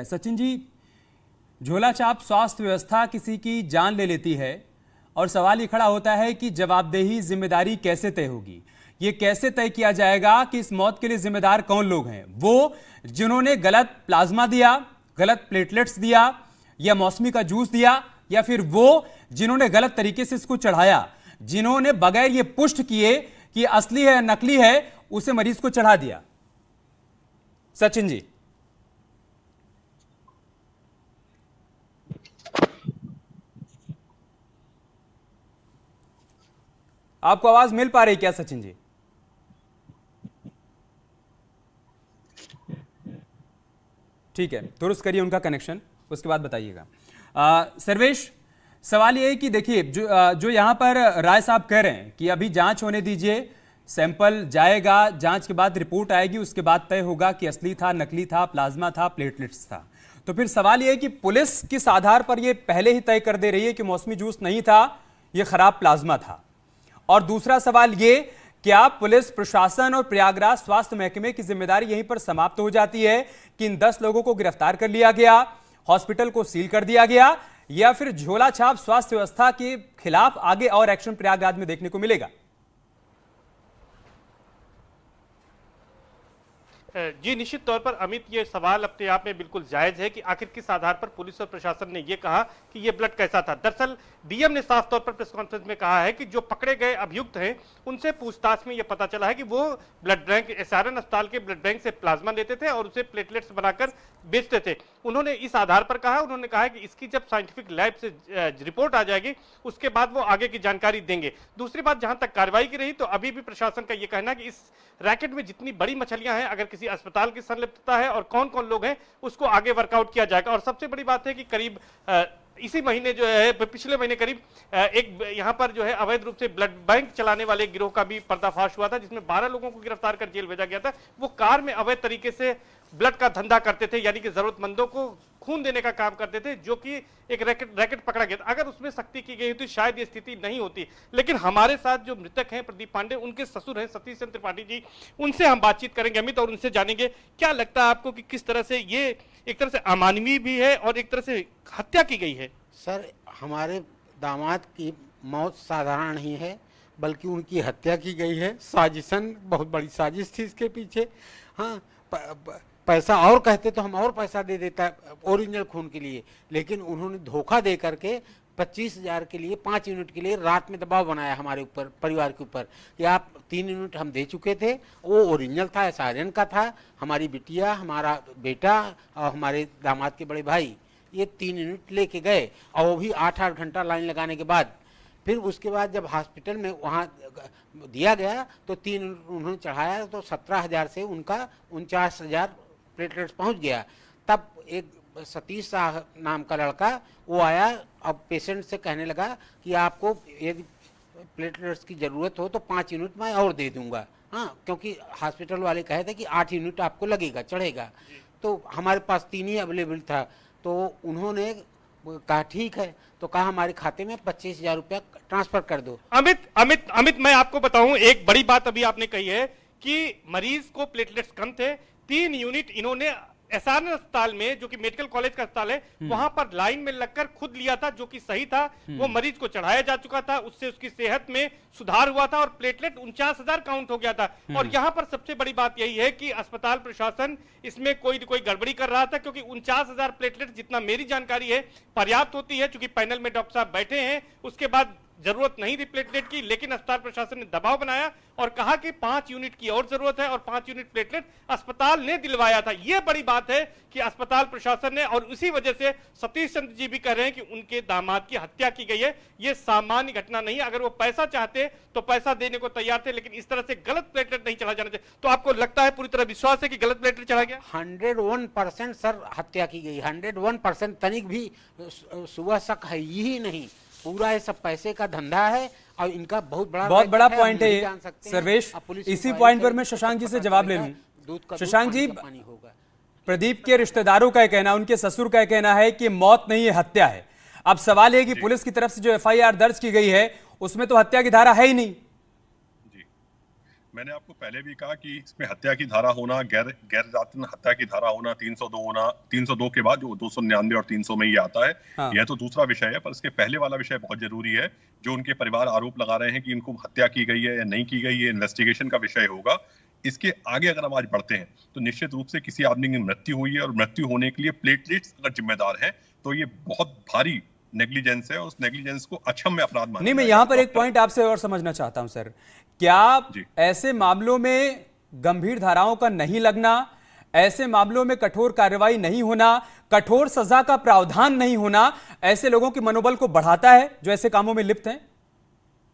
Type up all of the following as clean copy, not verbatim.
सचिन जी, झोला छाप स्वास्थ्य व्यवस्था किसी की जान ले लेती है और सवाल ये खड़ा होता है कि जवाबदेही जिम्मेदारी कैसे तय होगी। ये कैसे तय किया जाएगा कि इस मौत के लिए जिम्मेदार कौन लोग हैं? वो जिन्होंने गलत प्लाज्मा दिया, गलत प्लेटलेट्स दिया, या मौसमी का जूस दिया, या फिर वो जिन्होंने गलत तरीके से इसको चढ़ाया, जिन्होंने बगैर ये पुष्ट किए कि असली है नकली है उसे मरीज को चढ़ा दिया। सचिन जी, आपको आवाज मिल पा रही क्या सचिन जी? ठीक है, दुरुस्त करिए उनका कनेक्शन, उसके बाद बताइएगा। सर्वेश, सवाल ये है कि देखिए जो यहां पर राय साहब कह रहे हैं कि अभी जांच होने दीजिए, सैंपल जाएगा, जांच के बाद रिपोर्ट आएगी, उसके बाद तय होगा कि असली था, नकली था, प्लाज्मा था, प्लेटलेट्स था। तो फिर सवाल ये है कि पुलिस किस आधार पर यह पहले ही तय कर दे रही है कि मौसमी जूस नहीं था, यह खराब प्लाज्मा था? और दूसरा सवाल ये, क्या पुलिस प्रशासन और प्रयागराज स्वास्थ्य महकमे की जिम्मेदारी यहीं पर समाप्त हो जाती है कि इन 10 लोगों को गिरफ्तार कर लिया गया, हॉस्पिटल को सील कर दिया गया, या फिर झोला छाप स्वास्थ्य व्यवस्था के खिलाफ आगे और एक्शन प्रयागराज में देखने को मिलेगा? जी, निश्चित तौर पर अमित, ये सवाल अपने आप में बिल्कुल जायज है कि आखिर किस आधार पर पुलिस और प्रशासन ने ये कहा कि ये ब्लड कैसा था। दरअसल डीएम ने साफ तौर पर प्रेस कॉन्फ्रेंस में कहा है कि जो पकड़े गए अभियुक्त हैं उनसे पूछताछ में ये पता चला है कि वो ब्लड बैंक, एसआरएन अस्पताल के ब्लड बैंक से प्लाज्मा लेते थे और उसे प्लेटलेट्स बनाकर बेचते थे। उन्होंने इस आधार पर कहा, उन्होंने कहा कि इसकी जब साइंटिफिक लैब से रिपोर्ट आ जाएगी उसके बाद वो आगे की जानकारी देंगे। दूसरी बात, जहां तक कार्रवाई की रही तो अभी भी प्रशासन का ये कहना है कि इस रैकेट में जितनी बड़ी मछलियां हैं, अगर किसी अस्पताल की संलिप्तता है और कौन कौन लोग हैं उसको आगे वर्कआउट किया जाएगा। और सबसे बड़ी बात है कि करीब इसी महीने जो है, पिछले महीने करीब एक यहां पर जो है अवैध रूप से ब्लड बैंक चलाने वाले गिरोह का भी पर्दाफाश हुआ था, जिसमें 12 लोगों को गिरफ्तार कर जेल भेजा गया था। वो कार में अवैध तरीके से ब्लड का धंधा करते थे, यानी कि जरूरतमंदों को खून देने का काम करते थे, जो कि एक रैकेट पकड़ा गया था। अगर उसमें सख्ती की गई होती शायद ये स्थिति नहीं होती। लेकिन हमारे साथ जो मृतक हैं प्रदीप पांडे, उनके ससुर हैं सतीश चंद्र त्रिपाठी जी, उनसे हम बातचीत करेंगे अमित, और उनसे जानेंगे क्या लगता है आपको कि किस तरह से ये एक तरह से अमानवीय भी है और एक तरह से हत्या की गई है। सर, हमारे दामाद की मौत साधारण नहीं है, बल्कि उनकी हत्या की गई है। साजिशन, बहुत बड़ी साजिश थी इसके पीछे। हाँ, पैसा और कहते तो हम और पैसा दे देता ओरिजिनल खून के लिए, लेकिन उन्होंने धोखा दे करके 25,000 के लिए 5 यूनिट के लिए रात में दबाव बनाया हमारे ऊपर, परिवार के ऊपर, कि आप 3 यूनिट हम दे चुके थे, वो ओरिजिनल था, एसआरएन का था। हमारी बिटिया, हमारा बेटा और हमारे दामाद के बड़े भाई ये 3 यूनिट लेके गए, और वो भी 8-8 घंटा लाइन लगाने के बाद। फिर उसके बाद जब हॉस्पिटल में वहाँ दिया गया तो 3 यूनिट उन्होंने चढ़ाया, तो 17,000 से उनका 49,000 प्लेटलेट्स पहुँच गया। तब एक सतीश शाह नाम का लड़का वो आया, अब पेशेंट से कहने लगा कि आपको यदि प्लेटलेट्स की ज़रूरत हो तो 5 यूनिट मैं और दे दूंगा। हाँ, क्योंकि हॉस्पिटल वाले कहे थे कि 8 यूनिट आपको लगेगा, चढ़ेगा। तो हमारे पास 3 ही अवेलेबल था, तो उन्होंने कहा ठीक है, तो कहा हमारे खाते में 25,000 रुपया ट्रांसफर कर दो। अमित, मैं आपको बताऊं, एक बड़ी बात अभी आपने कही है कि मरीज को प्लेटलेट्स कम थे, 3 यूनिट इन्होंने एसआरएन अस्पताल में, जो कि मेडिकल कॉलेज का अस्पताल है, वहां पर लाइन में लगकर खुद लिया था, जो कि सही था। वो मरीज को चढ़ाया जा चुका था, उससे उसकी सेहत में सुधार हुआ था और प्लेटलेट 49,000 काउंट हो गया था। और यहां पर सबसे बड़ी बात यही है कि अस्पताल प्रशासन इसमें कोई गड़बड़ी कर रहा था, क्योंकि 49,000 प्लेटलेट, जितना मेरी जानकारी है, पर्याप्त होती है। चूंकि पैनल में डॉक्टर साहब बैठे हैं, उसके बाद जरूरत नहीं थी प्लेटलेट की, लेकिन अस्पताल प्रशासन ने दबाव बनाया और कहा कि 5 यूनिट की और जरूरत है, और 5 यूनिट प्लेटलेट अस्पताल ने दिलवाया था। यह बड़ी बात है कि अस्पताल प्रशासन ने, और उसी वजह से सतीश चंद्र जी भी कह रहे हैं कि उनके दामाद की हत्या की गई है। यह सामान्य घटना नहीं है। अगर वो पैसा चाहते तो पैसा देने को तैयार थे, लेकिन इस तरह से गलत प्लेटलेट नहीं चढ़ा जाना चाहिए। तो आपको लगता है, पूरी तरह विश्वास है कि गलत प्लेटलेट चढ़ा गया? 101% सर हत्या की गई, 101%। तनिक भी सुबह शक है ही नहीं। पूरा ये सब पैसे का धंधा है, और इनका बहुत बड़ा पॉइंट है ये सर्वेश। इसी पॉइंट पर मैं शशांक जी से जवाब ले लूं। शशांक जी, प्रदीप के रिश्तेदारों का कहना, उनके ससुर का कहना है कि मौत नहीं है, हत्या है। अब सवाल है कि पुलिस की तरफ से जो एफआईआर दर्ज की गई है उसमें तो हत्या की धारा है ही नहीं। मैंने आपको पहले भी कहा कि इसमें हत्या की धारा होना, गैर जातिन हत्या की धारा होना, 302 होना, 302 के बाद जो 299 और 300 में ये आता है, हाँ। यह तो दूसरा विषय है। पर इसके पहले वाला विषय बहुत जरूरी है, जो उनके परिवार आरोप लगा रहे हैं कि इनको हत्या की गई है या नहीं की गई, ये इन्वेस्टिगेशन का विषय होगा। इसके आगे अगर हम आज बढ़ते हैं तो निश्चित रूप से किसी आदमी की मृत्यु हुई है और मृत्यु होने के लिए प्लेटलेट्स अगर जिम्मेदार है तो ये बहुत भारी नेग्लिजेंस है और उस नेग्लिजेंस को अक्षम्य अपराध माना नहीं, मैं जाएगा। यहां पर एक पॉइंट आपसे और समझना चाहता हूं सर, क्या जी। ऐसे मामलों में गंभीर धाराओं का नहीं लगना, ऐसे मामलों में कठोर कार्रवाई नहीं होना, कठोर सजा का प्रावधान नहीं होना ऐसे लोगों के मनोबल को बढ़ाता है जो ऐसे कामों में लिप्त हैं?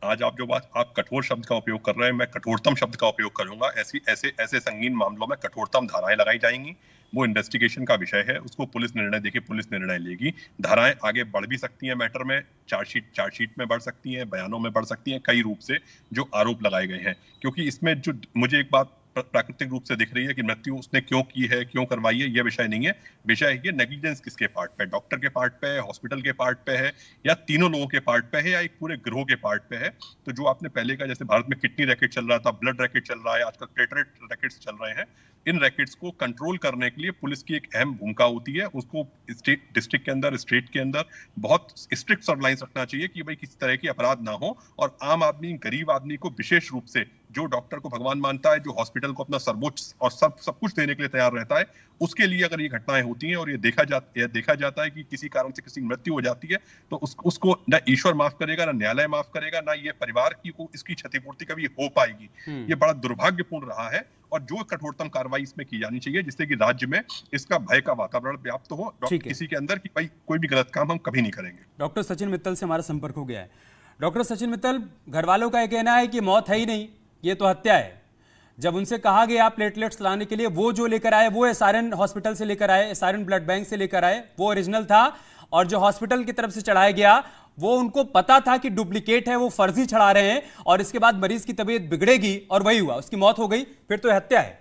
आज आप कठोर शब्द का उपयोग कर रहे हैं, मैं कठोरतम शब्द का उपयोग करूंगा। ऐसे संगीन मामलों में कठोरतम धाराएं लगाई जाएंगी। वो इन्वेस्टिगेशन का विषय है, उसको पुलिस निर्णय देके पुलिस निर्णय लेगी। धाराएं आगे बढ़ भी सकती हैं, मैटर में चार्जशीट में बढ़ सकती हैं, बयानों में बढ़ सकती हैं, कई रूप से जो आरोप लगाए गए हैं। क्योंकि इसमें जो मुझे एक बात प्राकृतिक रूप से दिख रही है कि मृत्यु उसने क्यों की है, क्यों करवाई है, यह विषय नहीं है। विषय है नेग्लिजेंस किसके पार्ट पे, डॉक्टर के पार्ट पे है, हॉस्पिटल के पार्ट पे है, या तीनों लोगों के पार्ट पे है, या एक पूरे गिरोह के पार्ट पे है। तो जो आपने पहले कहा, जैसे भारत में किडनी रैकेट चल रहा था, ब्लड रैकेट चल रहा है, आजकल प्लेटलेट रैकेट्स चल रहे हैं, इन रैकेट्स को कंट्रोल करने के लिए पुलिस की एक अहम भूमिका होती है। उसको डिस्ट्रिक्ट के अंदर, स्टेट के अंदर बहुत स्ट्रिक्ट सर्विलांस रखना चाहिए कि भाई किसी तरह की अपराध ना हो। और आम आदमी, गरीब आदमी को विशेष रूप से, जो डॉक्टर को भगवान मानता है, जो हॉस्पिटल को अपना सर्वोच्च और सब कुछ देने के लिए तैयार रहता है, उसके लिए अगर ये घटनाएं होती हैं और ये देखा जाता है कि किसी कारण से किसी की मृत्यु हो जाती है, तो उसको ना ईश्वर माफ करेगा, ना न्यायालय माफ करेगा, ना ये परिवार की को इसकी क्षतिपूर्ति कभी हो पाएगी। ये बड़ा दुर्भाग्यपूर्ण रहा है और जो कठोरतम कार्रवाई इसमें की जानी चाहिए, जिससे कि राज्य में इसका भय का वातावरण व्याप्त हो किसी के अंदर कि भाई कोई भी गलत काम हम कभी नहीं करेंगे। डॉक्टर सचिन मित्तल से हमारा संपर्क हो गया है। डॉक्टर सचिन मित्तल, घर वालों का यह कहना है कि मौत है ही नहीं, ये तो हत्या है। जब उनसे कहा गया प्लेटलेट्स लाने के लिए, वो जो लेकर आए वो एसआरएन हॉस्पिटल से लेकर आए, एसआरएन ब्लड बैंक से लेकर आए, वो ओरिजिनल था। और जो हॉस्पिटल की तरफ से चढ़ाया गया वो उनको पता था कि डुप्लीकेट है, वो फर्जी चढ़ा रहे हैं, और इसके बाद मरीज की तबीयत बिगड़ेगी और वही हुआ, उसकी मौत हो गई, फिर तो हत्या है।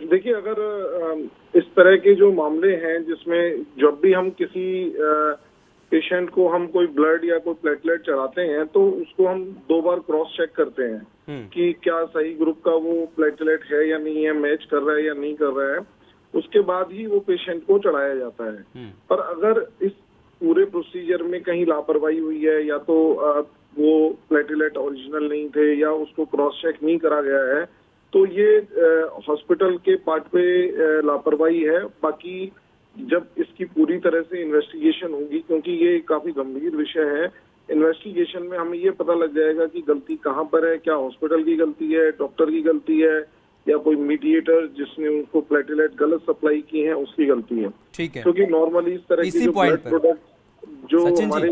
देखिए, अगर इस तरह के जो मामले हैं जिसमें जब भी हम किसी पेशेंट को हम कोई ब्लड या कोई प्लेटलेट चढ़ाते हैं तो उसको हम 2 बार क्रॉस चेक करते हैं कि क्या सही ग्रुप का वो प्लेटलेट है या नहीं है, मैच कर रहा है या नहीं कर रहा है। उसके बाद ही वो पेशेंट को चढ़ाया जाता है। पर अगर इस पूरे प्रोसीजर में कहीं लापरवाही हुई है, या तो वो प्लेटलेट ओरिजिनल नहीं थे, या उसको क्रॉस चेक नहीं करा गया है, तो ये हॉस्पिटल के पार्ट पे लापरवाही है। बाकी जब इसकी पूरी तरह से इन्वेस्टिगेशन होगी, क्योंकि ये काफी गंभीर विषय है, इन्वेस्टिगेशन में हमें ये पता लग जाएगा कि गलती कहाँ पर है, क्या हॉस्पिटल की गलती है, डॉक्टर की गलती है, या कोई मीडिएटर जिसने उनको प्लेटलेट गलत सप्लाई की है उसकी गलती है। ठीक है, क्योंकि नॉर्मली इस तरह की जो ब्लड प्रोडक्ट जो हमारे,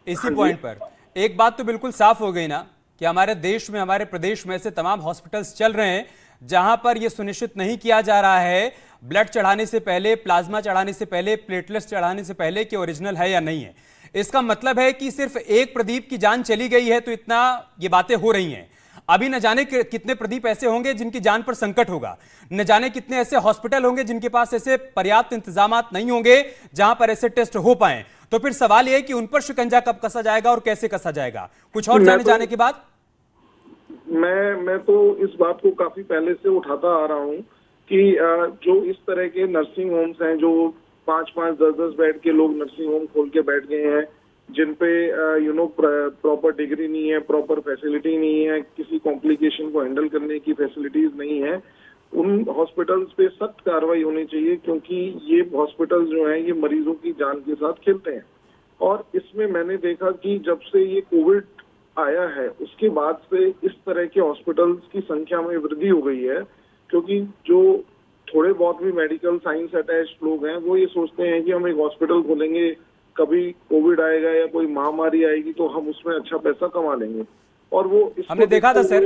इसी पॉइंट पर एक बात तो बिल्कुल साफ हो गई ना कि हमारे देश में, हमारे प्रदेश में ऐसे तमाम हॉस्पिटल्स चल रहे हैं जहां पर यह सुनिश्चित नहीं किया जा रहा है ब्लड चढ़ाने से पहले, प्लाज्मा चढ़ाने से पहले, प्लेटलेट्स चढ़ाने से पहले कि ओरिजिनल है या नहीं है। इसका मतलब है कि सिर्फ एक प्रदीप की जान चली गई है तो इतना ये बातें हो रही हैं। अभी न जाने कितने प्रदीप ऐसे होंगे जिनकी जान पर संकट होगा, न जाने कितने ऐसे हॉस्पिटल होंगे जिनके पास ऐसे पर्याप्त इंतजामात नहीं होंगे जहां पर ऐसे टेस्ट हो पाए। तो फिर सवाल यह है कि उन पर शिकंजा कब कसा जाएगा और कैसे कसा जाएगा। कुछ और जाने के बाद मैं तो इस बात को काफी पहले से उठाता आ रहा हूं कि जो इस तरह के नर्सिंग होम्स हैं, जो 5-5, 10-10 बेड के लोग नर्सिंग होम खोल के बैठ गए हैं, जिन पे प्रॉपर डिग्री नहीं है, प्रॉपर फैसिलिटी नहीं है, किसी कॉम्प्लिकेशन को हैंडल करने की फैसिलिटीज नहीं है, उन हॉस्पिटल्स पे सख्त कार्रवाई होनी चाहिए। क्योंकि ये हॉस्पिटल्स जो हैं ये मरीजों की जान के साथ खेलते हैं। और इसमें मैंने देखा कि जब से ये कोविड आया है उसके बाद से इस तरह के हॉस्पिटल्स की संख्या में वृद्धि हो गई है। क्योंकि जो थोड़े बहुत भी मेडिकल साइंस अटैच्ड लोग हैं वो ये सोचते हैं कि हम एक हॉस्पिटल खोलेंगे, कभी कोविड आएगा या कोई महामारी आएगी तो हम उसमें अच्छा पैसा कमा लेंगे। और वो हमने देखा था सर,